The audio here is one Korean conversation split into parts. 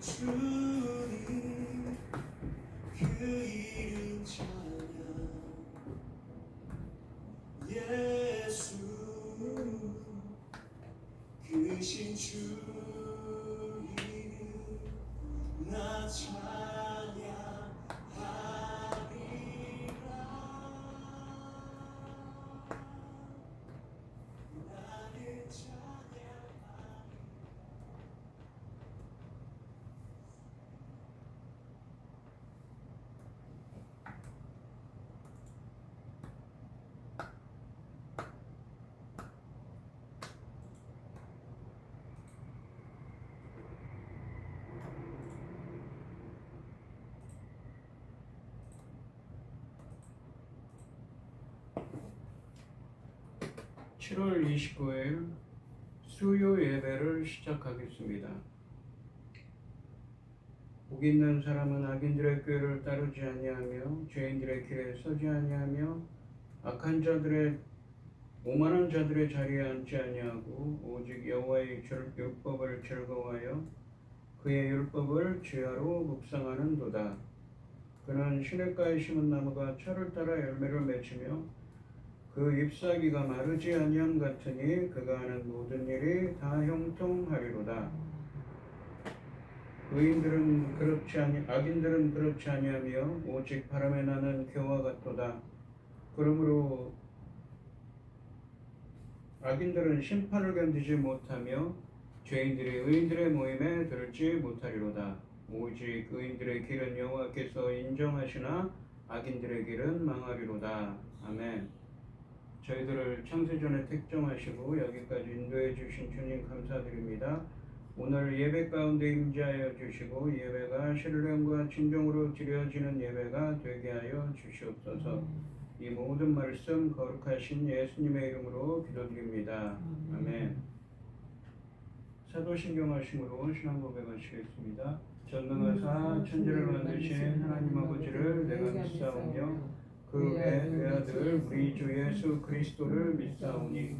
주님 그 이름 찬양 예수 크신 주 이름 나 찬양하리라 나를 찬양하리라. 7월 29일 수요 예배를 시작하겠습니다. 복 있는 사람은 악인들의 꾀를 따르지 아니하며 죄인들의 길에 서지 아니하며 악한 자들의 오만한 자들의 자리에 앉지 아니하고 오직 여호와의 율법을 즐거워하여 그의 율법을 주야로 묵상하는도다. 그는 시냇가에 심은 나무가 철을 따라 열매를 맺으며 그 잎사귀가 마르지 아니함 같으니 그가 하는 모든 일이 다 형통하리로다. 악인들은 그렇지 아니하며 오직 바람에 나는 겨와 같도다. 그러므로 악인들은 심판을 견디지 못하며 죄인들이 의인들의 모임에 들지 못하리로다. 오직 의인들의 길은 여호와께서 인정하시나 악인들의 길은 망하리로다. 아멘. 저희들을 창세전에 택정하시고 여기까지 인도해 주신 주님 감사드립니다. 오늘 예배 가운데 임재하여 주시고 예배가 신령과 진정으로 드려지는 예배가 되게 하여 주시옵소서. 이 모든 말씀 거룩하신 예수님의 이름으로 기도드립니다. 아멘. 사도신경 하심으로 신앙 고백하시겠습니다. 전능하사 천지를 만드신 하나님 아버지를 내가 믿사오며 그 외아들 우리 주 예수 그리스도를 믿사오니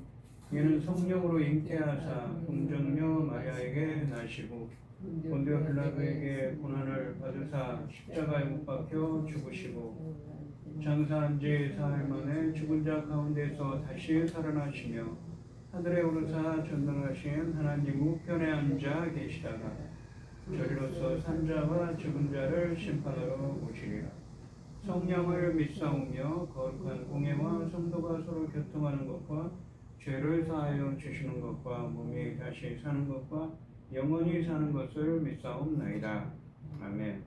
이는 성령으로 잉태하사 동정녀 마리아에게 나시고 본디오 빌라도에게 고난을 받으사 십자가에 못 박혀 죽으시고 장사한 지 사흘 만에 죽은 자 가운데서 다시 살아나시며 하늘에 오르사 전능하신 하나님 우편에 앉아 계시다가 저리로서 산자와 죽은 자를 심판하러 오시리라. 성령을 믿사오며 거룩한 공예와 성도가 서로 교통하는 것과 죄를 사하여 주시는 것과 몸이 다시 사는 것과 영원히 사는 것을 믿사옵나이다. 아멘.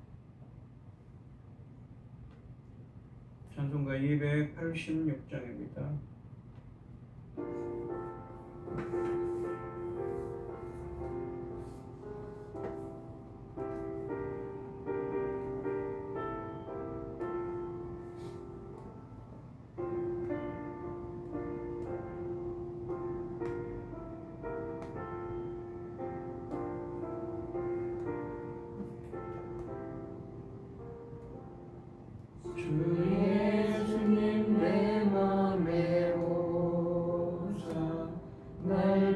찬송가 286장입니다. 예수님 내 맘에 오사 날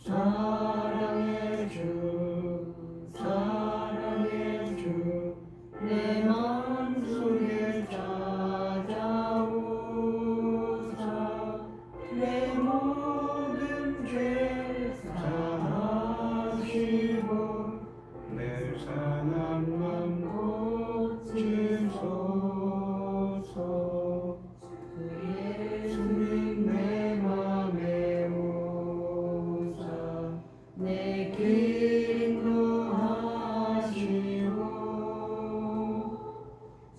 사랑의 주 사랑의 주 내 마음속에 찾아오사 내 모든 죄 사하시고 내 상한 맘 고치소서 예수님 내 맘에 오사 내 길 인도하시고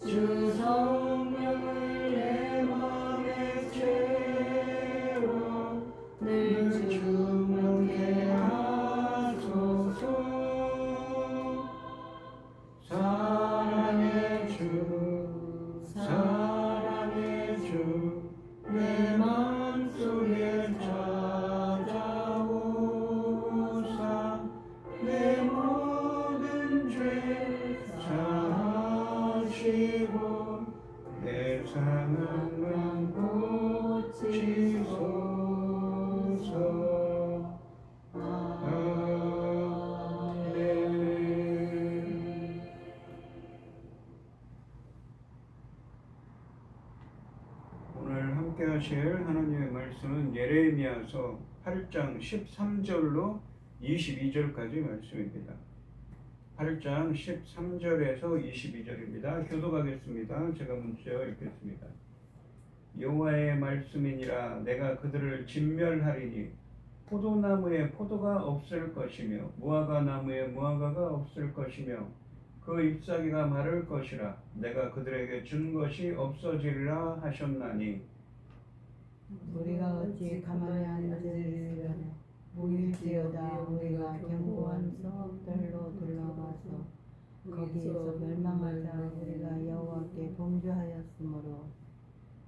주 성령을 내 맘에 채워 늘 주님께 하소서 사랑의 주 사랑의 주 내 마음속에 찾아오사 내 모든 죄 사하시고 내 상한 맘 고치소서 아멘. 오늘 함께 하실 하나님의 말씀은 예레미야서 8장 13절로 22절까지 말씀입니다. 8장 13절에서 22절입니다. 교독하겠습니다. 제가 먼저 읽겠습니다. 여호와의 말씀이니라 내가 그들을 진멸하리니 포도나무에 포도가 없을 것이며 무화과 나무에 무화과가 없을 것이며 그 잎사귀가 마를 것이라 내가 그들에게 준 것이 없어지리라 하셨나니 우리가 어찌 가만히 앉으리라 보일지어다 우리가 견고한 성읍들로 들어가서 거기에서 멸망하자 우리가 여호와께 범죄하였으므로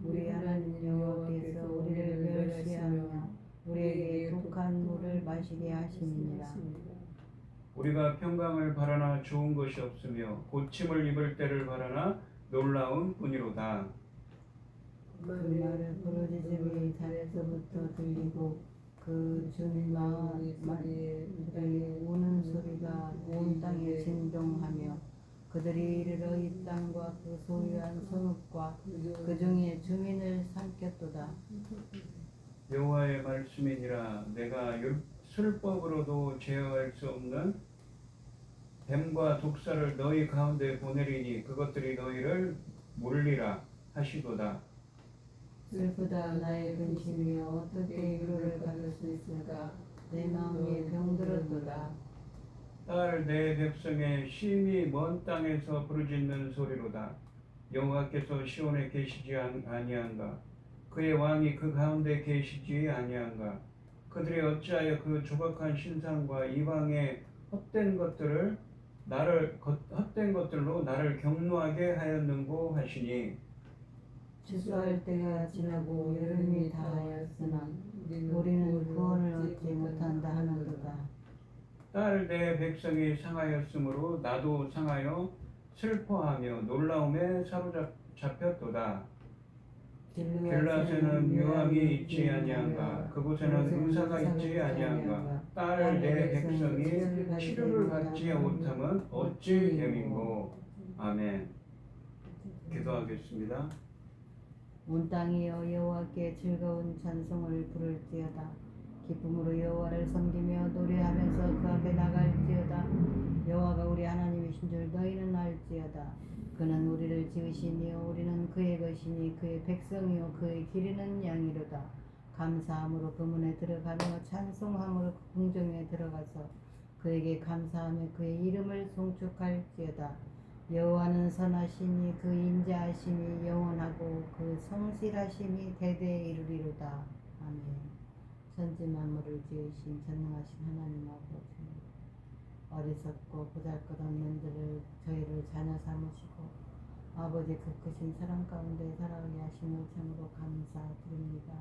우리 하나님 여호와께서 우리를 멸시하며 우리에게 독한 물을 마시게 하심이니라. 우리가 평강을 바라나 좋은 것이 없으며 고침을 입을 때를 바라나 놀라운 뿐이로다. 그 말을 부르짖음이 산에서부터 들리고 그 준마들이 우는 소리가 온 땅에 진동하며 그들이 이르러 이 땅과 그 소유한 성읍과 그 중에 주민을 삼켰도다. 여호와의 말씀이니라 내가 술법으로도 제어할 수 없는 뱀과 독사를 너희 가운데 보내리니 그것들이 너희를 물리라 하시도다. 슬프다 나의 근심이여 어떻게 위로를 받을 수 있을까 내 마음이 병들었도다. 딸 내 백성의 심히 먼 땅에서 부르짖는 소리로다. 여호와께서 시온에 계시지 아니한가 그의 왕이 그 가운데 계시지 아니한가 그들이 어찌하여 그 조각한 신상과 이방의 헛된 것들로 나를 경노하게 하였는고 하시니 추수할 때가 지나고 여름이 다하였으나 우리는 구원을 얻지 못한다 하는도다. 딸 내 백성이 상하였으므로 나도 상하여 슬퍼하며 놀라움에 사로잡혔도다. 길라앗에는 유황이 있지 아니한가 그곳에는 의사가 있지 아니한가 딸 내 백성이 치료를 받지 못함은 어찌 됨인고. 아멘. 기도하겠습니다. 온 땅이여 여호와께 즐거운 찬송을 부를지어다. 기쁨으로 여호와를 섬기며 노래하면서 그 앞에 나갈지어다. 여호와가 우리 하나님이신 줄 너희는 알지어다. 그는 우리를 지으시니요 우리는 그의 것이니 그의 백성이요 그의 기르는 양이로다. 감사함으로 그 문에 들어가며 찬송함으로 그 궁정에 들어가서 그에게 감사하며 그의 이름을 송축할지어다. 여호와는 선하시니 그 인자하심이 영원하고 그 성실하심이 대대에 이르리로다. 아멘. 천지 만물을 지으신 전능하신 하나님 아버지, 어리석고 보잘것없는 저희를 자녀 삼으시고 아버지 그 크신 사랑 가운데 살아가게 하심을 참으로 감사드립니다.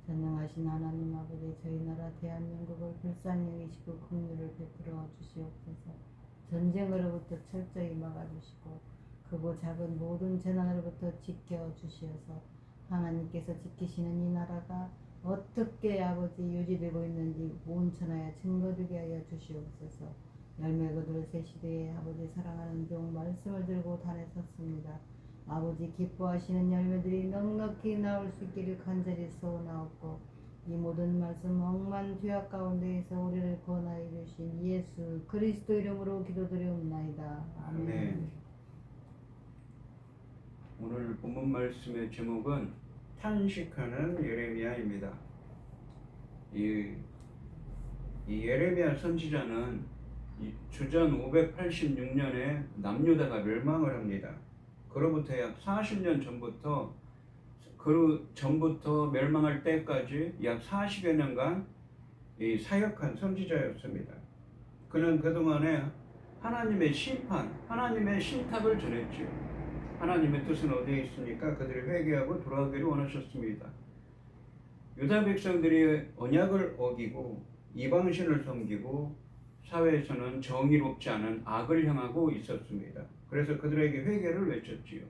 전능하신 하나님 아버지, 저희 나라 대한민국을 불쌍히 여기시고 긍휼을 베풀어 주시옵소서. 전쟁으로부터 철저히 막아주시고 크고 작은 모든 재난으로부터 지켜주시어서 하나님께서 지키시는 이 나라가 어떻게 아버지 유지되고 있는지 온천하여 증거되게 하여 주시옵소서. 열매 거둘 새 시대에 아버지 사랑하는 종 말씀을 들고 단에 섰습니다. 아버지 기뻐하시는 열매들이 넉넉히 나올 수 있기를 간절히 소원하옵고 이 모든 말씀 억만 죄악 가운데에서 우리를 구원하여 주신 예수 그리스도 이름으로 기도드리옵나이다. 아멘. 아멘. 오늘 본문 말씀의 제목은 탄식하는 예레미야입니다. 이 예레미야 선지자는 주전 586년에 남유다가 멸망을 합니다. 그로부터 약 40년 전부터 멸망할 때까지 약 40여 년간 사역한 선지자였습니다. 그는 그동안에 하나님의 심판, 하나님의 신탁을 전했지요. 하나님의 뜻은 어디에 있습니까? 그들이 회개하고 돌아오기를 원하셨습니다. 유다 백성들이 언약을 어기고 이방신을 섬기고 사회에서는 정의롭지 않은 악을 향하고 있었습니다. 그래서 그들에게 회개를 외쳤지요.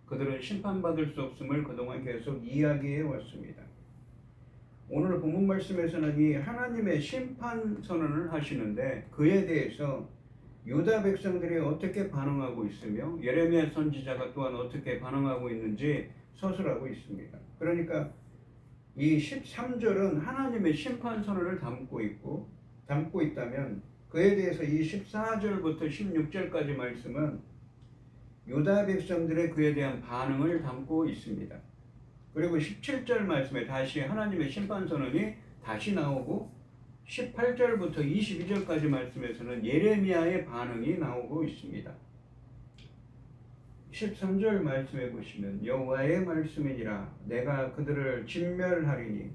그들은 심판받을 수 없음을 그동안 계속 이야기해 왔습니다. 오늘 본문 말씀에서는 이 하나님의 심판 선언을 하시는데 그에 대해서 유다 백성들이 어떻게 반응하고 있으며 예레미야 선지자가 또한 어떻게 반응하고 있는지 서술하고 있습니다. 그러니까 이 13절은 하나님의 심판 선언을 담고 있다면 그에 대해서 이 14절부터 16절까지 말씀은 유다 백성들의 그에 대한 반응을 담고 있습니다. 그리고 17절 말씀에 다시 하나님의 심판 선언이 다시 나오고 18절부터 22절까지 말씀에서는 예레미야의 반응이 나오고 있습니다. 13절 말씀해 보시면 여호와의 말씀이니라 내가 그들을 진멸하리니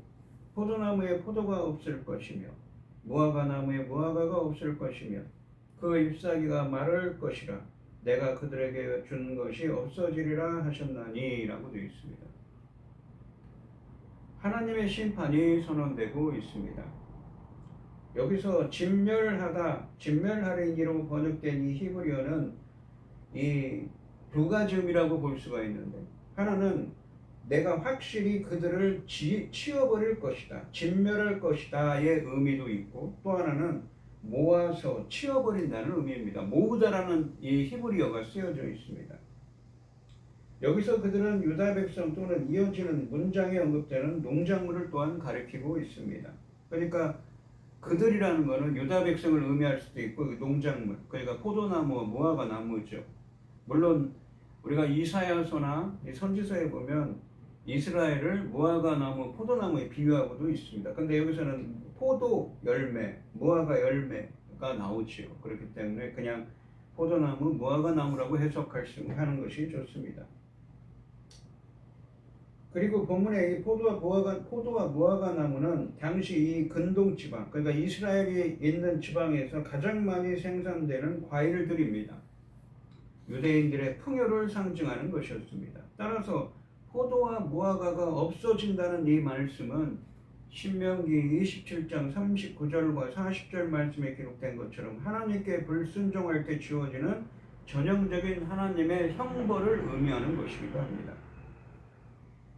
포도나무에 포도가 없을 것이며 무화과 나무에 무화과가 없을 것이며 그 잎사귀가 마를 것이라 내가 그들에게 준 것이 없어지리라 하셨나니 라고 되어 있습니다. 하나님의 심판이 선언되고 있습니다. 여기서 진멸하리니로 번역된 이 히브리어는 이 두 가지 의미라고 볼 수가 있는데 하나는 내가 확실히 그들을 치워버릴 것이다, 진멸할 것이다의 의미도 있고 또 하나는 모아서 치워버린다는 의미입니다. 모으다라는 이 히브리어가 쓰여져 있습니다. 여기서 그들은 유다 백성 또는 이어지는 문장에 언급되는 농작물을 또한 가리키고 있습니다. 그러니까 그들이라는 것은 유다 백성을 의미할 수도 있고 농작물, 그러니까 포도나무와 무화과 나무죠. 물론 우리가 이사야서나 선지서에 보면 이스라엘을 무화과 나무, 포도나무에 비유하고도 있습니다. 근데 여기서는 포도 열매, 무화과 열매가 나오지요. 그렇기 때문에 그냥 포도나무, 무화과 나무라고 해석하는 것이 좋습니다. 그리고 본문에 이 포도와 무화과 나무는 당시 이 근동 지방, 그러니까 이스라엘이 있는 지방에서 가장 많이 생산되는 과일들입니다. 유대인들의 풍요를 상징하는 것이었습니다. 따라서 포도와 무화과가 없어진다는 이 말씀은 신명기 27장 39절과 40절 말씀에 기록된 것처럼 하나님께 불순종할 때 주어지는 전형적인 하나님의 형벌을 의미하는 것이기도 합니다.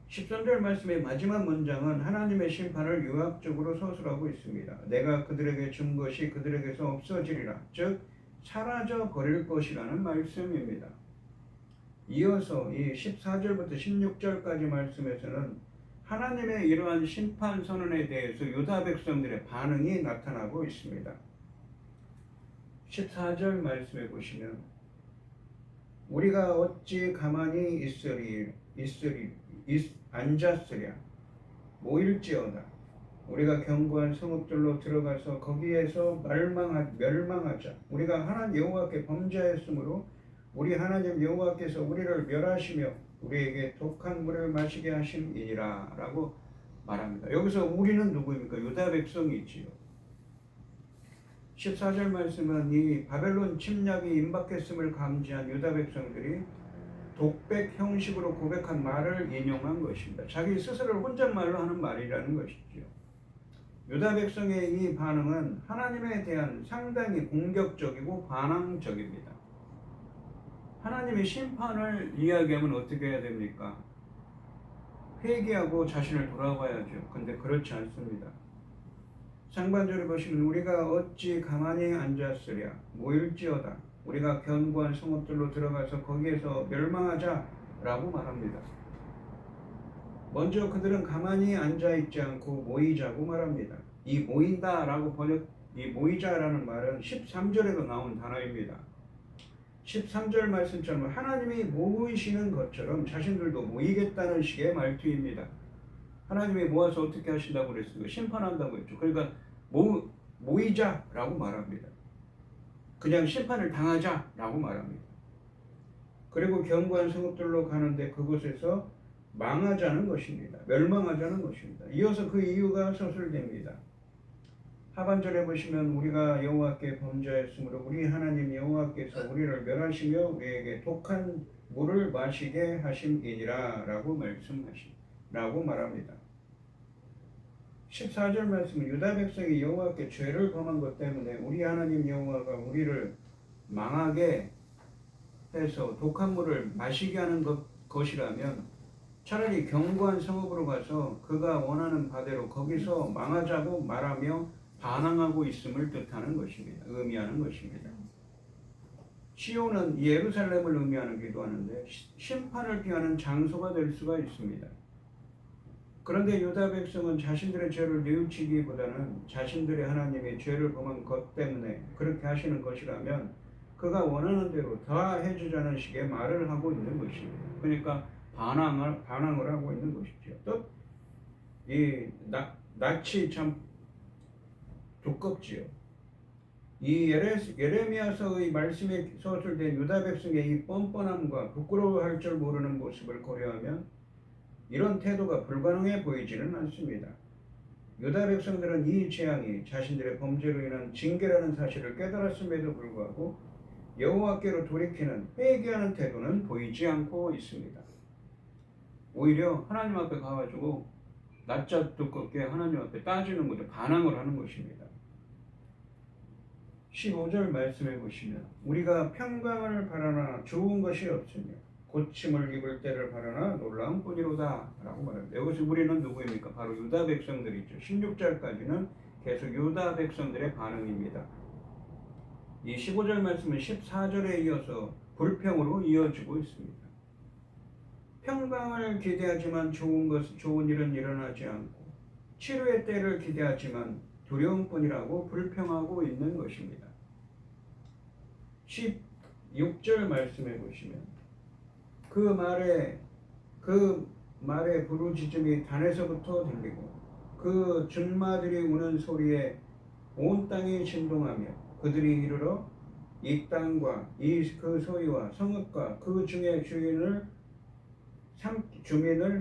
13절 말씀의 마지막 문장은 하나님의 심판을 유학적으로 서술하고 있습니다. 내가 그들에게 준 것이 그들에게서 없어지리라, 즉 사라져 버릴 것이라는 말씀입니다. 이어서 이 14절부터 16절까지 말씀에서는 하나님의 이러한 심판 선언에 대해서 유다 백성들의 반응이 나타나고 있습니다. 14절 말씀해 보시면 우리가 어찌 가만히 앉았으랴 모일지어다 우리가 견고한 성읍들로 들어가서 거기에서 멸망하자. 우리가 하나님 여호와께 범죄하였으므로 우리 하나님 여호와께서 우리를 멸하시며 우리에게 독한 물을 마시게 하심이니라 라고 말합니다. 여기서 우리는 누구입니까? 유다 백성이지요. 14절 말씀은 이 바벨론 침략이 임박했음을 감지한 유다 백성들이 독백 형식으로 고백한 말을 인용한 것입니다. 자기 스스로를 혼잣말로 하는 말이라는 것이지요. 유다 백성의 이 반응은 하나님에 대한 상당히 공격적이고 반항적입니다. 하나님의 심판을 이야기하면 어떻게 해야 됩니까? 회개하고 자신을 돌아봐야죠. 근데 그렇지 않습니다. 상반절에 보시면 우리가 어찌 가만히 앉았으랴 모일지어다 우리가 견고한 성읍들로 들어가서 거기에서 멸망하자라고 말합니다. 먼저 그들은 가만히 앉아있지 않고 모이자고 말합니다. 이 모인다라고 이 모이자라는 말은 13절에도 나온 단어입니다. 13절 말씀처럼 하나님이 모으시는 것처럼 자신들도 모이겠다는 식의 말투입니다. 하나님이 모아서 어떻게 하신다고 그랬어요? 심판한다고 했죠. 그러니까 모이자라고 말합니다. 그냥 심판을 당하자라고 말합니다. 그리고 견고한 성읍들로 가는데 그곳에서 망하자는 것입니다. 멸망하자는 것입니다. 이어서 그 이유가 서술됩니다. 하반절에 보시면 우리가 여호와께 범죄하였으므로 우리 하나님 여호와께서 우리를 멸하시며 우리에게 독한 물을 마시게 하심이니라 라고 말합니다. 14절 말씀은 유다 백성이 여호와께 죄를 범한 것 때문에 우리 하나님 여호와가 우리를 망하게 해서 독한 물을 마시게 하는 것이라면 차라리 견고한 성읍으로 가서 그가 원하는 바대로 거기서 망하자고 말하며 반항하고 있음을 뜻하는 것입니다. 의미하는 것입니다. 시온은 예루살렘을 의미하기도 하는데 심판을 피하는 장소가 될 수가 있습니다. 그런데 유다 백성은 자신들의 죄를 뉘우치기보다는 자신들의 하나님이 죄를 범한 것 때문에 그렇게 하시는 것이라면 그가 원하는 대로 다 해주자는 식의 말을 하고 있는 것입니다. 그러니까 반항을 하고 있는 것이죠. 또 이 낯이 참 두껍지요. 이 예레미야서의 말씀에 서술된 유다 백성의 이 뻔뻔함과 부끄러워할 줄 모르는 모습을 고려하면 이런 태도가 불가능해 보이지는 않습니다. 유다 백성들은 이 재앙이 자신들의 범죄로 인한 징계라는 사실을 깨달았음에도 불구하고 여호와께로 돌이키는 회개하는 태도는 보이지 않고 있습니다. 오히려 하나님 앞에 가가지고 낯짝 두껍게 하나님 앞에 따지는 것을 반항을 하는 것입니다. 15절 말씀해 보시면 우리가 평강을 바라나 좋은 것이 없으며 고침을 입을 때를 바라나 놀라운 뿐이로다 라고 말합니다. 여기서 우리는 누구입니까? 바로 유다 백성들이죠. 16절까지는 계속 유다 백성들의 반응입니다. 이 15절 말씀은 14절에 이어서 불평으로 이어지고 있습니다. 평강을 기대하지만 좋은 일은 일어나지 않고 치료의 때를 기대하지만 두려움뿐이라고 불평하고 있는 것입니다. 16절 말씀해 보시면 그 말의 부르짖음이 단에서부터 들리고 그 준마들이 우는 소리에 온 땅이 진동하며 그들이 이르러 이 땅과 그 소유와 성읍과 그 중에 주민을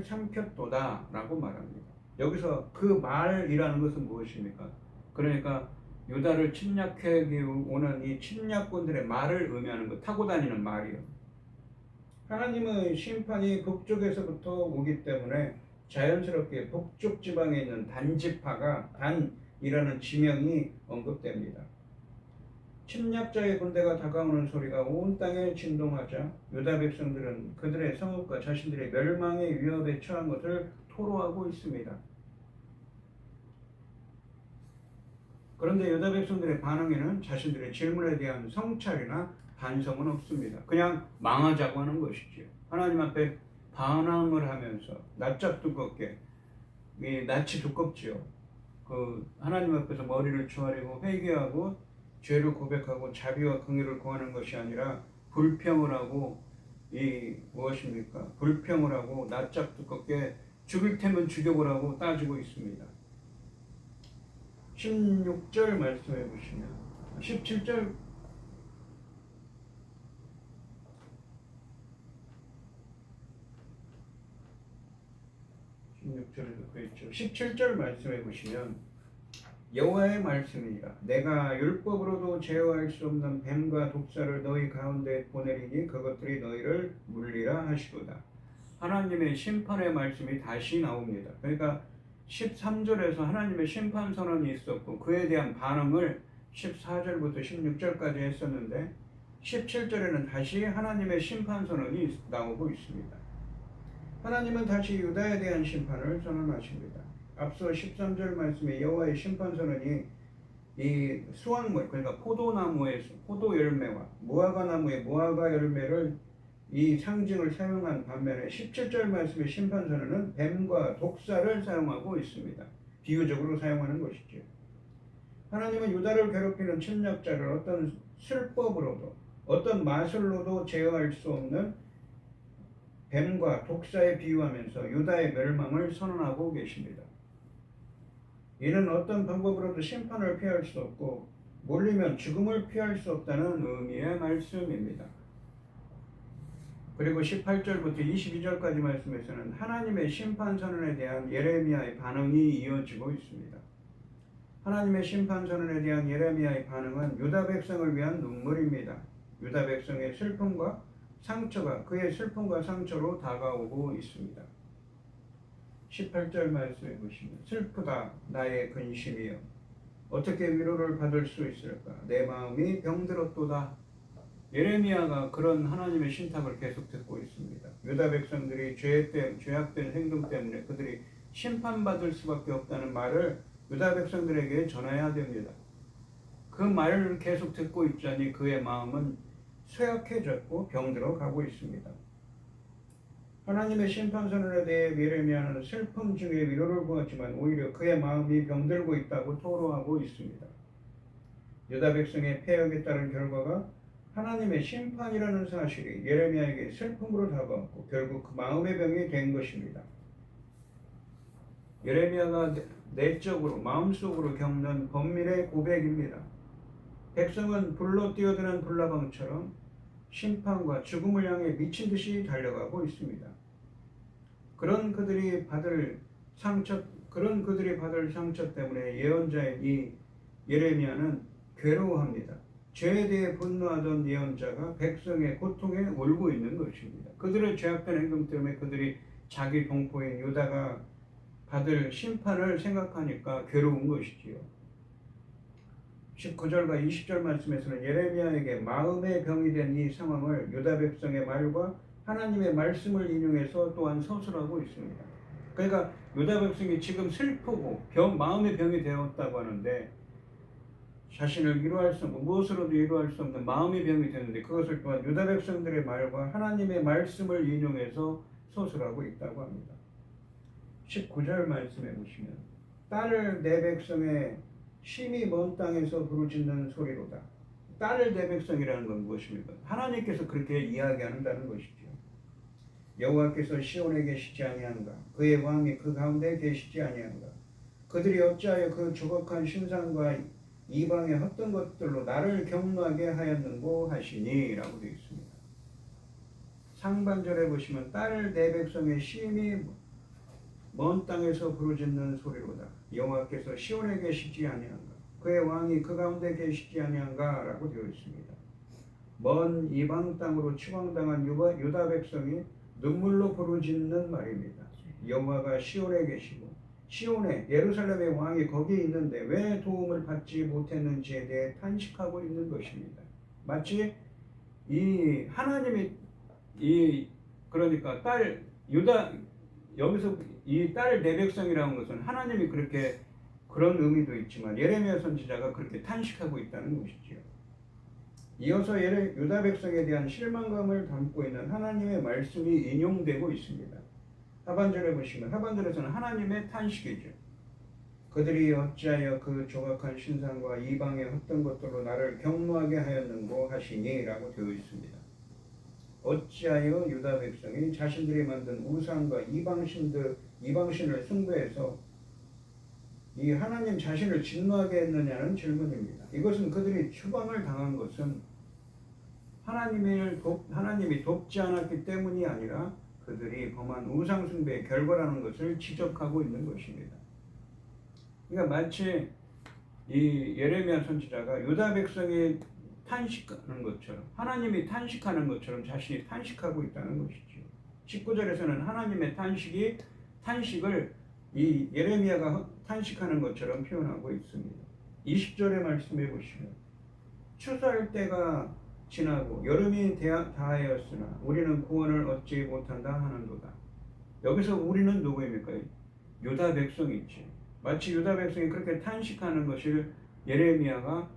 삼켰도다 라고 말합니다. 여기서 그 말이라는 것은 무엇입니까? 그러니까 유다를 침략해 오는 이 침략군들의 말을 의미하는 것, 타고 다니는 말이요. 하나님의 심판이 북쪽에서부터 오기 때문에 자연스럽게 북쪽 지방에 있는 단지파가 단이라는 지명이 언급됩니다. 침략자의 군대가 다가오는 소리가 온 땅에 진동하자 유다 백성들은 그들의 성읍과 자신들의 멸망의 위협에 처한 것을 토로하고 있습니다. 그런데 유다 백성들의 반응에는 자신들의 질문에 대한 성찰이나 반성은 없습니다. 그냥 망하자고 하는 것이죠. 하나님 앞에 반항을 하면서 낯짝 두껍게, 낯이 두껍지요. 하나님 앞에서 머리를 조아리고 회개하고 죄를 고백하고 자비와 긍휼을 구하는 것이 아니라 불평을 하고 무엇입니까? 불평을 하고 낯짝 두껍게 죽일 테면 죽여보라고 따지고 있습니다. 16절 말씀해 보시면 17절 16절에도 그랬죠. 17절 말씀해 보시면 여호와의 말씀이라 내가 율법으로도 제어할 수 없는 뱀과 독사를 너희 가운데 보내리니 그것들이 너희를 물리라 하시도다. 하나님의 심판의 말씀이 다시 나옵니다. 그러니까 13절에서 하나님의 심판 선언이 있었고 그에 대한 반응을 14절부터 16절까지 했었는데 17절에는 다시 하나님의 심판 선언이 나오고 있습니다. 하나님은 다시 유다에 대한 심판을 선언하십니다. 앞서 13절 말씀에 여호와의 심판 선언이 이 수확물, 그러니까 포도나무의 포도 열매와 무화과 나무의 무화과 열매를 이 상징을 사용한 반면에 17절 말씀의 심판 선언은 뱀과 독사를 사용하고 있습니다. 비유적으로 사용하는 것이죠. 하나님은 유다를 괴롭히는 침략자를 어떤 술법으로도 어떤 마술로도 제어할 수 없는 뱀과 독사에 비유하면서 유다의 멸망을 선언하고 계십니다. 이는 어떤 방법으로도 심판을 피할 수 없고 몰리면 죽음을 피할 수 없다는 의미의 말씀입니다. 그리고 18절부터 22절까지 말씀에서는 하나님의 심판 선언에 대한 예레미야의 반응이 이어지고 있습니다. 하나님의 심판 선언에 대한 예레미야의 반응은 유다 백성을 위한 눈물입니다. 유다 백성의 슬픔과 상처가 그의 슬픔과 상처로 다가오고 있습니다. 18절 말씀해 보시면 슬프다 나의 근심이여 어떻게 위로를 받을 수 있을까 내 마음이 병들었도다. 예레미야가 그런 하나님의 신탁을 계속 듣고 있습니다. 유다 백성들이 죄악된 행동 때문에 그들이 심판받을 수밖에 없다는 말을 유다 백성들에게 전해야 됩니다. 그 말을 계속 듣고 있자니 그의 마음은 쇠약해졌고 병들어 가고 있습니다. 하나님의 심판 선언에 대해 예레미야는 슬픔 중에 위로를 구하지만 오히려 그의 마음이 병들고 있다고 토로하고 있습니다. 유다 백성의 패역에 따른 결과가 하나님의 심판이라는 사실이 예레미야에게 슬픔으로 다가왔고 결국 그 마음의 병이 된 것입니다. 예레미야가 내적으로 마음속으로 겪는 번민의 고백입니다. 백성은 불로 뛰어드는 불나방처럼 심판과 죽음을 향해 미친 듯이 달려가고 있습니다. 그런 그들이 받을 상처 때문에 예언자인 이 예레미야는 괴로워합니다. 죄에 대해 분노하던 예언자가 백성의 고통에 울고 있는 것입니다. 그들의 죄악된 행동 때문에 그들이 자기 동포인 유다가 받을 심판을 생각하니까 괴로운 것이지요. 19절과 20절 말씀에서는 예레미야에게 마음의 병이 된 이 상황을 유다 백성의 말과 하나님의 말씀을 인용해서 또한 서술하고 있습니다. 그러니까 유다 백성이 지금 슬프고 마음의 병이 되었다고 하는데 자신을 위로할 수 없는 무엇으로도 위로할 수 없는 마음의 병이 되는데 그것을 또한 유다 백성들의 말과 하나님의 말씀을 인용해서 서술하고 있다고 합니다. 19절 말씀해 보시면 딸을 내 백성의 심히 먼 땅에서 부르짖는 소리로다. 딸을 내 백성이라는 건 무엇입니까? 하나님께서 그렇게 이야기한다는 것이죠. 여호와께서 시온에 계시지 아니한가? 그의 왕이 그 가운데 계시지 아니한가? 그들이 어찌하여 그 조각한 신상과 이방의 헛된 것들로 나를 경노하게 하였는고 하시니 라고 되어 있습니다. 상반절에 보시면 딸을 내 백성의 심히 먼 땅에서 부르짖는 소리로다. 여호와께서 시온에 계시지 아니한가? 그의 왕이 그 가운데 계시지 아니한가? 라고 되어 있습니다. 먼 이방 땅으로 추방당한 유다 백성이 눈물로 부르짖는 말입니다. 여호와가 시온에 계시고 시온에 예루살렘의 왕이 거기에 있는데 왜 도움을 받지 못했는지에 대해 탄식하고 있는 것입니다. 마치 이 하나님이 그러니까 딸 유다 여기서 이 딸 내 백성이라는 것은 하나님이 그렇게 그런 의미도 있지만 예레미야 선지자가 그렇게 탄식하고 있다는 것이지요. 이어서 유다 백성에 대한 실망감을 담고 있는 하나님의 말씀이 인용되고 있습니다. 하반절에 보시면 하반절에서는 하나님의 탄식이죠. 그들이 어찌하여 그 조각한 신상과 이방의 헛된 것들로 나를 경노하게 하였는고 하시니 라고 되어 있습니다. 어찌하여 유다 백성이 자신들이 만든 우상과 이방신을 숭배해서 이 하나님 자신을 진노하게 했느냐는 질문입니다. 이것은 그들이 추방을 당한 것은 하나님이 돕지 않았기 때문이 아니라 그들이 범한 우상 숭배의 결과라는 것을 지적하고 있는 것입니다. 그러니까 마치 이 예레미야 선지자가 유다 백성이 탄식하는 것처럼 하나님이 탄식하는 것처럼 자신이 탄식하고 있다는 것이죠. 19절에서는 하나님의 탄식을 이 예레미야가 탄식하는 것처럼 표현하고 있습니다. 20절의 말씀해 보시면 추수할 때가 지나고 여름이 다하였으나 우리는 구원을 얻지 못한다 하는도다. 여기서 우리는 누구입니까? 유다 백성이지. 마치 유다 백성이 그렇게 탄식하는 것을 예레미야가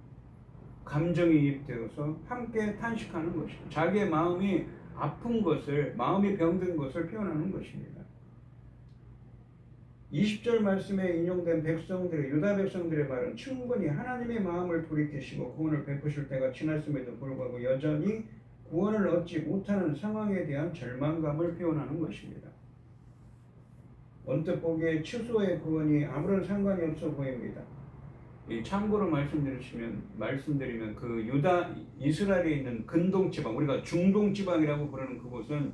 감정이입되어서 함께 탄식하는 것이죠. 자기의 마음이 아픈 것을, 마음이 병든 것을 표현하는 것입니다. 20절 말씀에 인용된 백성들의, 유다 백성들의 말은 충분히 하나님의 마음을 돌이키시고 구원을 베푸실 때가 지났음에도 불구하고 여전히 구원을 얻지 못하는 상황에 대한 절망감을 표현하는 것입니다. 언뜻 보기에 추수의 구원이 아무런 상관이 없어 보입니다. 참고로 말씀드리면 그 유다 이스라엘에 있는 근동 지방, 우리가 중동 지방이라고 부르는 그곳은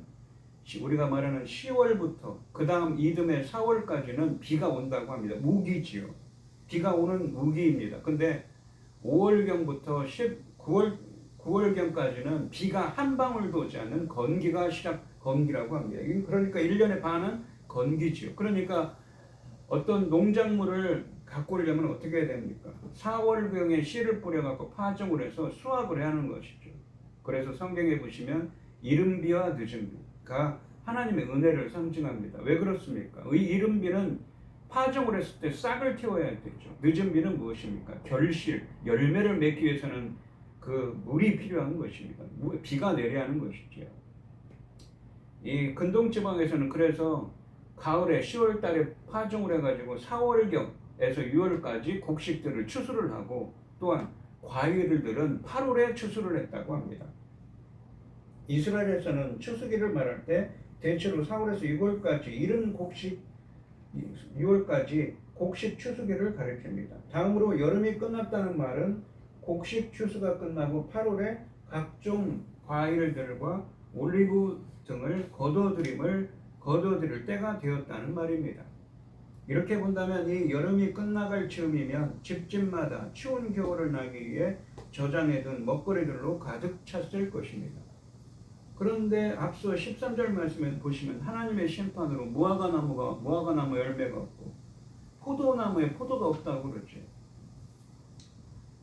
우리가 말하는 10월부터 그 다음 이듬해 4월까지는 비가 온다고 합니다. 우기지요. 비가 오는 우기입니다. 근데 5월경부터 9월경까지는 비가 한 방울도 오지 않는 건기가 건기라고 합니다. 그러니까 1년의 반은 건기지요. 그러니까 어떤 농작물을 가꾸려면 어떻게 해야 됩니까? 4월경에 씨를 뿌려갖고 파종을 해서 수확을 해야 하는 것이죠. 그래서 성경에 보시면 이른 비와 늦은 비가 하나님의 은혜를 상징합니다. 왜 그렇습니까? 이 이른 비는 파종을 했을 때 싹을 틔워야 되죠. 늦은 비는 무엇입니까? 결실, 열매를 맺기 위해서는 그 물이 필요한 것입니다. 비가 내려야 하는 것이죠. 이 근동지방에서는 그래서 가을에 10월 달에 파종을 해가지고 4월경에서 6월까지 곡식들을 추수를 하고 또한 과일들은 8월에 추수를 했다고 합니다. 이스라엘에서는 추수기를 말할 때 대체로 4월에서 6월까지 이른 곡식 6월까지 곡식 추수기를 가리킵니다. 다음으로 여름이 끝났다는 말은 곡식 추수가 끝나고 8월에 각종 과일들과 올리브 등을 거둬들일 때가 되었다는 말입니다. 이렇게 본다면 이 여름이 끝나갈 즈음이면 집집마다 추운 겨울을 나기 위해 저장해둔 먹거리들로 가득 찼을 것입니다. 그런데 앞서 13절 말씀에 보시면 하나님의 심판으로 무화과나무 열매가 없고 포도나무에 포도가 없다고 그러죠.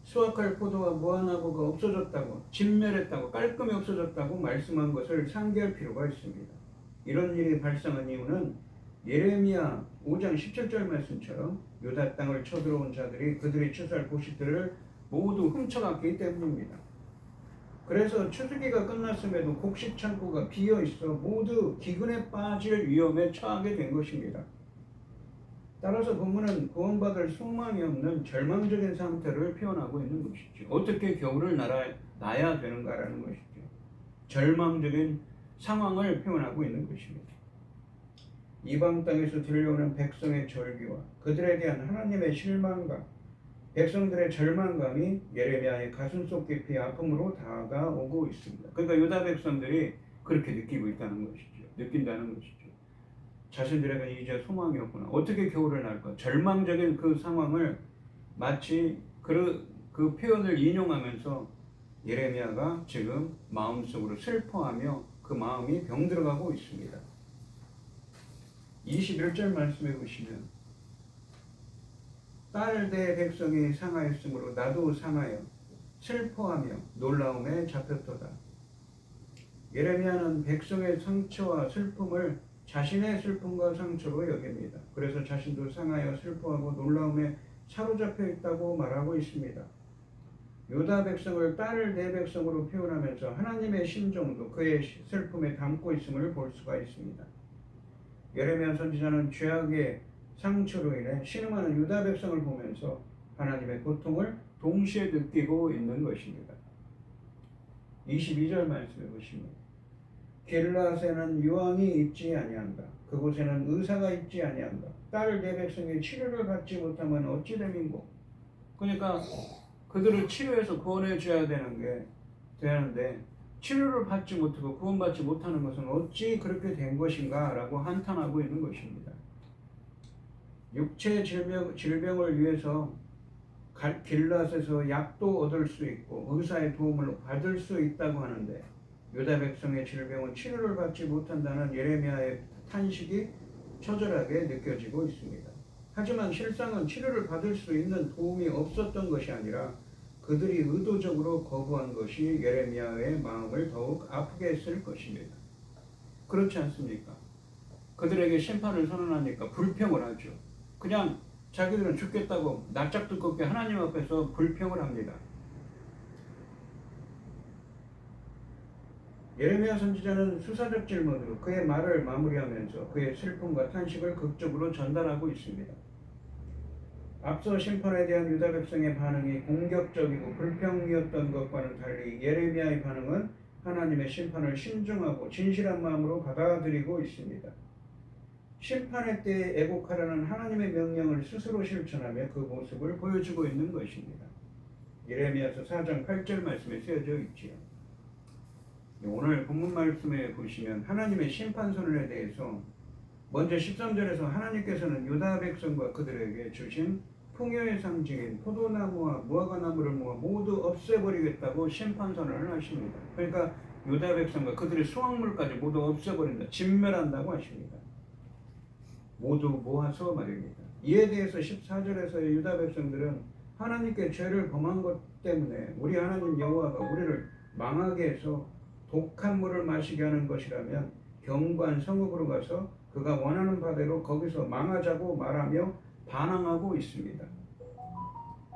수확할 포도와 무화과나무가 없어졌다고, 진멸했다고, 깔끔히 없어졌다고 말씀한 것을 상기할 필요가 있습니다. 이런 일이 발생한 이유는 예레미야 5장 17절 말씀처럼 유다 땅을 쳐들어온 자들이 그들이 추수할 곡식들을 모두 훔쳐갔기 때문입니다. 그래서 추수기가 끝났음에도 곡식 창고가 비어 있어 모두 기근에 빠질 위험에 처하게 된 것입니다. 따라서 본문은 구원받을 소망이 없는 절망적인 상태를 표현하고 있는 것이죠. 어떻게 겨울을 나야 되는가라는 것이죠. 절망적인 상황을 표현하고 있는 것입니다. 이방 땅에서 들려오는 백성의 절규와 그들에 대한 하나님의 실망감, 백성들의 절망감이 예레미야의 가슴속 깊이 아픔으로 다가오고 있습니다. 그러니까 유다 백성들이 그렇게 느낀다는 것이죠. 자신들에게 이제 소망이 없구나. 어떻게 겨울을 날까? 절망적인 그 상황을 마치 그 표현을 인용하면서 예레미야가 지금 마음속으로 슬퍼하며 그 마음이 병들어가고 있습니다. 21절 말씀해 보시면 딸 내 백성이 상하였으므로 나도 상하여 슬퍼하며 놀라움에 잡혔도다. 예레미야는 백성의 상처와 슬픔을 자신의 슬픔과 상처로 여깁니다. 그래서 자신도 상하여 슬퍼하고 놀라움에 사로잡혀 있다고 말하고 있습니다. 유다 백성을 딸 내 백성으로 표현하면서 하나님의 심정도 그의 슬픔에 담고 있음을 볼 수가 있습니다. 예레미야 선지자는 죄악의 상처로 인해 신음하는 유다 백성을 보면서 하나님의 고통을 동시에 느끼고 있는 것입니다. 22절 말씀해 보시면 길앗에는 유황이 있지 아니한다. 그곳에는 의사가 있지 아니한다. 딸 내 백성이 치료를 받지 못하면 어찌 됨인고. 그러니까 그들을 치료해서 구원해 줘야 되는데 치료를 받지 못하고 구원받지 못하는 것은 어찌 그렇게 된 것인가 라고 한탄하고 있는 것입니다. 육체 질병을 위해서 길앗에서 약도 얻을 수 있고 의사의 도움을 받을 수 있다고 하는데 유다 백성의 질병은 치료를 받지 못한다는 예레미야의 탄식이 처절하게 느껴지고 있습니다. 하지만 실상은 치료를 받을 수 있는 도움이 없었던 것이 아니라 그들이 의도적으로 거부한 것이 예레미야의 마음을 더욱 아프게 했을 것입니다. 그렇지 않습니까? 그들에게 심판을 선언하니까 불평을 하죠. 그냥 자기들은 죽겠다고 낯짝 두껍게 하나님 앞에서 불평을 합니다. 예레미야 선지자는 수사적 질문으로 그의 말을 마무리하면서 그의 슬픔과 탄식을 극적으로 전달하고 있습니다. 앞서 심판에 대한 유다 백성의 반응이 공격적이고 불평이었던 것과는 달리 예레미야의 반응은 하나님의 심판을 신중하고 진실한 마음으로 받아들이고 있습니다. 심판의 때에 애곡하라는 하나님의 명령을 스스로 실천하며 그 모습을 보여주고 있는 것입니다. 예레미야서 4장 8절 말씀에 쓰여져 있지요. 오늘 본문 말씀에 보시면 하나님의 심판 선언에 대해서 먼저 13절에서 하나님께서는 유다 백성과 그들에게 주신 풍요의 상징인 포도나무와 무화과나무를 모두 없애버리겠다고 심판 선언을 하십니다. 그러니까 유다 백성과 그들의 수확물까지 모두 없애버린다, 진멸한다고 하십니다. 모두 모아서 말입니다. 이에 대해서 14절에서의 유다 백성들은 하나님께 죄를 범한 것 때문에 우리 하나님 여호와가 우리를 망하게 해서 독한 물을 마시게 하는 것이라면 견고한 성읍으로 가서 그가 원하는 바대로 거기서 망하자고 말하며 반항하고 있습니다.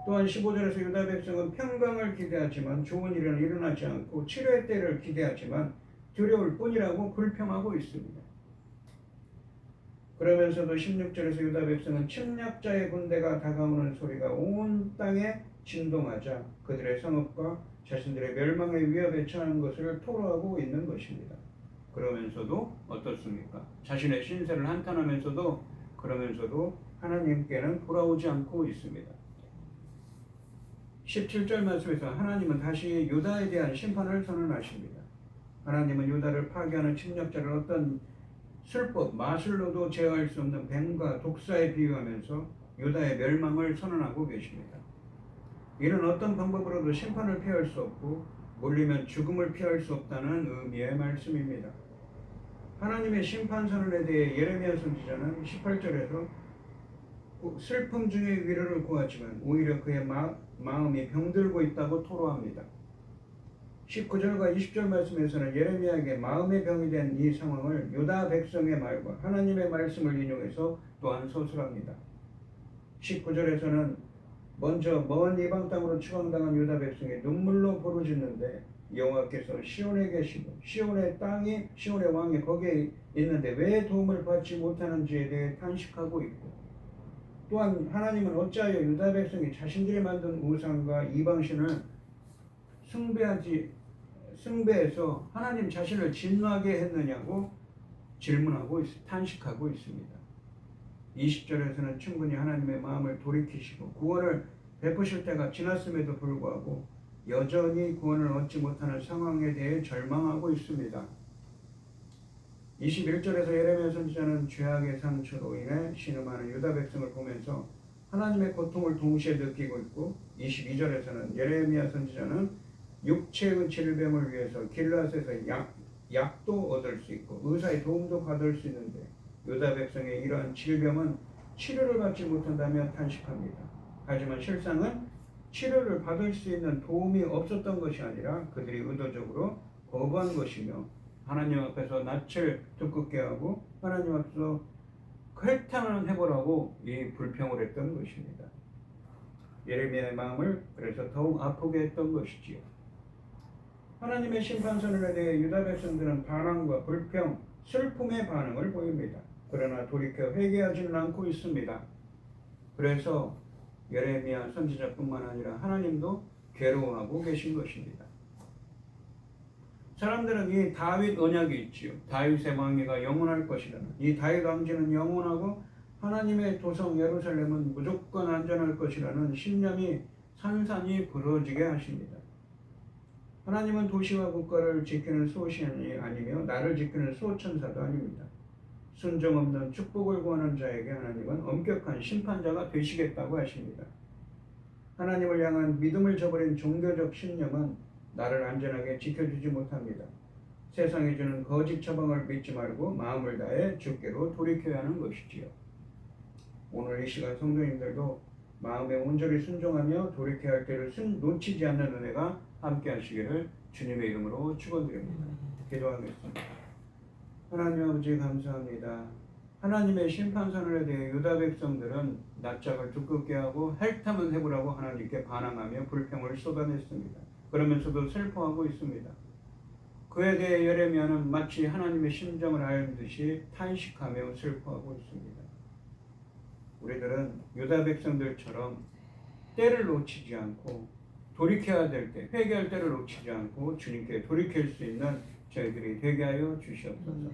또한 15절에서 유다 백성은 평강을 기대하지만 좋은 일은 일어나지 않고 치료의 때를 기대하지만 두려울 뿐이라고 불평하고 있습니다. 그러면서도 16절에서 유다 백성은 침략자의 군대가 다가오는 소리가 온 땅에 진동하자 그들의 성읍과 자신들의 멸망의 위협에 처한 것을 토로하고 있는 것입니다. 그러면서도 어떻습니까? 자신의 신세를 한탄하면서도 그러면서도 하나님께는 돌아오지 않고 있습니다. 17절 말씀에서 하나님은 다시 유다에 대한 심판을 선언하십니다. 하나님은 유다를 파괴하는 침략자를 어떤 술법, 마술로도 제어할 수 없는 뱀과 독사에 비유하면서 유다의 멸망을 선언하고 계십니다. 이는 어떤 방법으로도 심판을 피할 수 없고 몰리면 죽음을 피할 수 없다는 의미의 말씀입니다. 하나님의 심판 선언에 대해 예레미야 선지자는 18절에서 슬픔 중에 위로를 구하지만 오히려 그의 마음이 병들고 있다고 토로합니다. 19절과 20절 말씀에서는 예레미야에게 마음의 병이 된 이 상황을 유다 백성의 말과 하나님의 말씀을 인용해서 또한 서술합니다. 19절에서는 먼저 먼 이방 땅으로 추방당한 유다 백성이 눈물로 부르짖는데 여호와께서 시온에 계시고 시온의 왕이 거기에 있는데 왜 도움을 받지 못하는지에 대해 탄식하고 있고, 또한 하나님은 어찌하여 유다 백성이 자신들이 만든 우상과 이방신을 숭배해서 하나님 자신을 진노하게 했느냐고 질문하고 탄식하고 있습니다. 20절에서는 충분히 하나님의 마음을 돌이키시고 구원을 베푸실 때가 지났음에도 불구하고 여전히 구원을 얻지 못하는 상황에 대해 절망하고 있습니다. 21절에서 예레미야 선지자는 죄악의 상처로 인해 신음하는 유다 백성을 보면서 하나님의 고통을 동시에 느끼고 있고, 22절에서는 예레미야 선지자는 육체의 질병을 위해서 길앗에서 약도 얻을 수 있고 의사의 도움도 받을 수 있는데 유다 백성의 이러한 질병은 치료를 받지 못한다며 탄식합니다. 하지만 실상은 치료를 받을 수 있는 도움이 없었던 것이 아니라 그들이 의도적으로 거부한 것이며 하나님 앞에서 낯을 두껍게 하고 하나님 앞에서 회탕을 해보라고 이 불평을 했던 것입니다. 예레미야의 마음을 그래서 더욱 아프게 했던 것이지요. 하나님의 심판 선언에 대해 유다 백성들은 반항과 불평, 슬픔의 반응을 보입니다. 그러나 돌이켜 회개하지는 않고 있습니다. 그래서 예레미야 선지자뿐만 아니라 하나님도 괴로워하고 계신 것입니다. 사람들은 이 다윗 언약이 있지요. 다윗의 왕위가 영원할 것이라는, 이 다윗 왕제는 영원하고 하나님의 도성 예루살렘은 무조건 안전할 것이라는 신념이 산산이 부러지게 하십니다. 하나님은 도시와 국가를 지키는 소신이 아니며 나를 지키는 소천사도 아닙니다. 순종 없는 축복을 구하는 자에게 하나님은 엄격한 심판자가 되시겠다고 하십니다. 하나님을 향한 믿음을 저버린 종교적 신념은 나를 안전하게 지켜주지 못합니다. 세상이 주는 거짓 처방을 믿지 말고 마음을 다해 주께로 돌이켜야 하는 것이지요. 오늘 이 시간 성도님들도 마음에 온전히 순종하며 돌이켜야 할 때를 놓치지 않는 은혜가 함께 하시기를 주님의 이름으로 축원드립니다. 기도하겠습니다. 하나님 아버지 감사합니다. 하나님의 심판선언에 대해 유다 백성들은 낯짝을 두껍게 하고 헬탐은 해보라고 하나님께 반항하며 불평을 쏟아냈습니다. 그러면서도 슬퍼하고 있습니다. 그에 대해 예레미야는 마치 하나님의 심정을 알 듯이 탄식하며 슬퍼하고 있습니다. 우리들은 유다 백성들처럼 때를 놓치지 않고 돌이켜야 될 때, 회개할 때를 놓치지 않고 주님께 돌이킬 수 있는 저희들이 되게 하여 주시옵소서.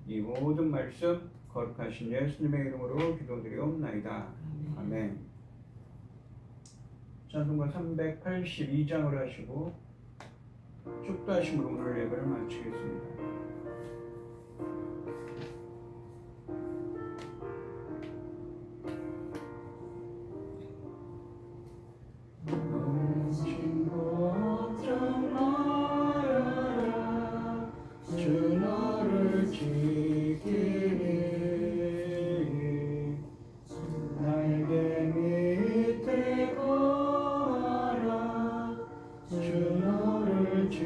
이 모든 말씀 거룩하신 예수님의 이름으로 기도드리옵나이다. 아멘. 찬송가 382장을 하시고 축도하심으로 오늘 예배를 마치겠습니다. 주 너를 지키리 날개 밑에 거하라 주 너를 지키리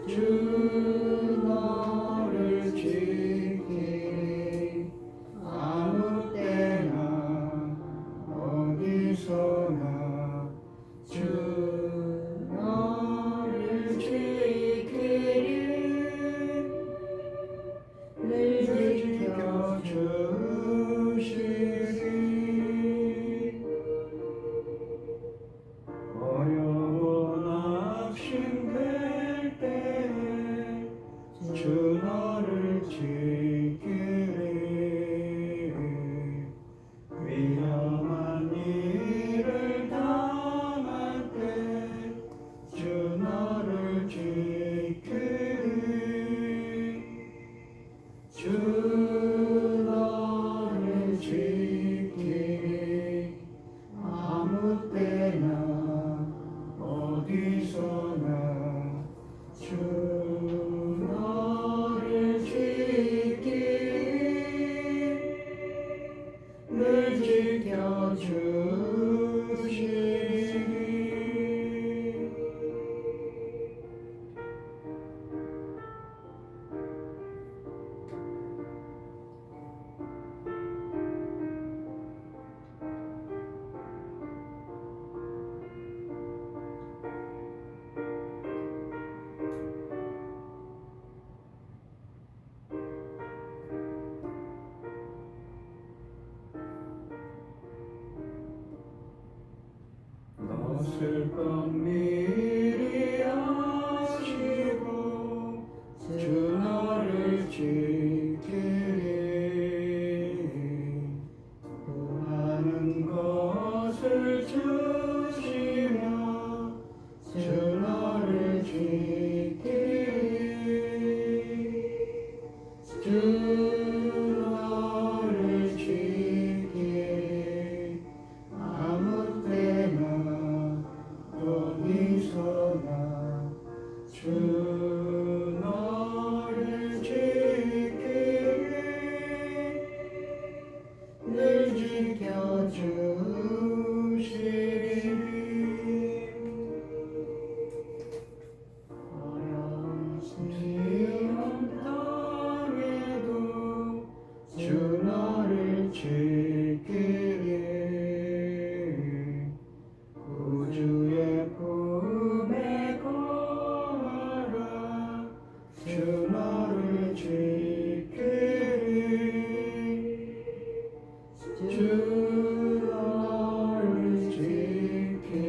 주 너를 지키리 아무 때나 어디서나 주 주 너를 지키리 위험한 일을 당할 때 주 너를 지키리 주 너를 지키리 아무 때나 어디서나 주 슬픔 미리 아시고 주 너를 지키리 구하는 것을 주시며 주 너를 지키리 주 너를 지키리 아무 때나 어디서나 주 너를 지키리 늘 지켜주시리 어려운 시험 당해도 주 너를 지키리 구주의 품에 거하라 주 너를 지키리 주 너를 지키리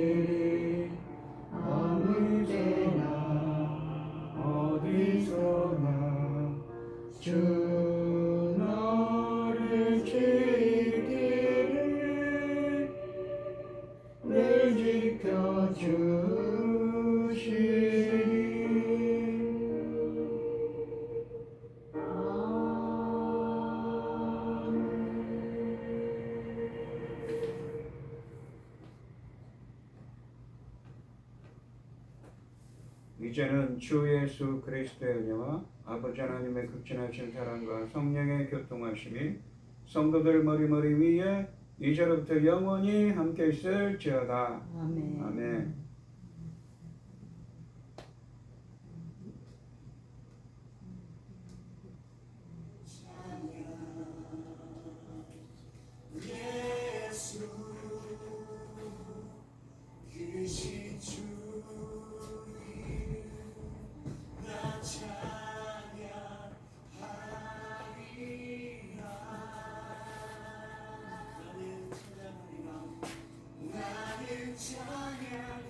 아무 때나 어디서나 주 너를 지키리 늘 지켜주시리 이제는 주 예수 그리스도의 은혜와 아버지 하나님의 극진하신 사랑과 성령의 교통하심이 성도들 머리머리 위에 이제로부터 영원히 함께 있을지어다. 아멘. 참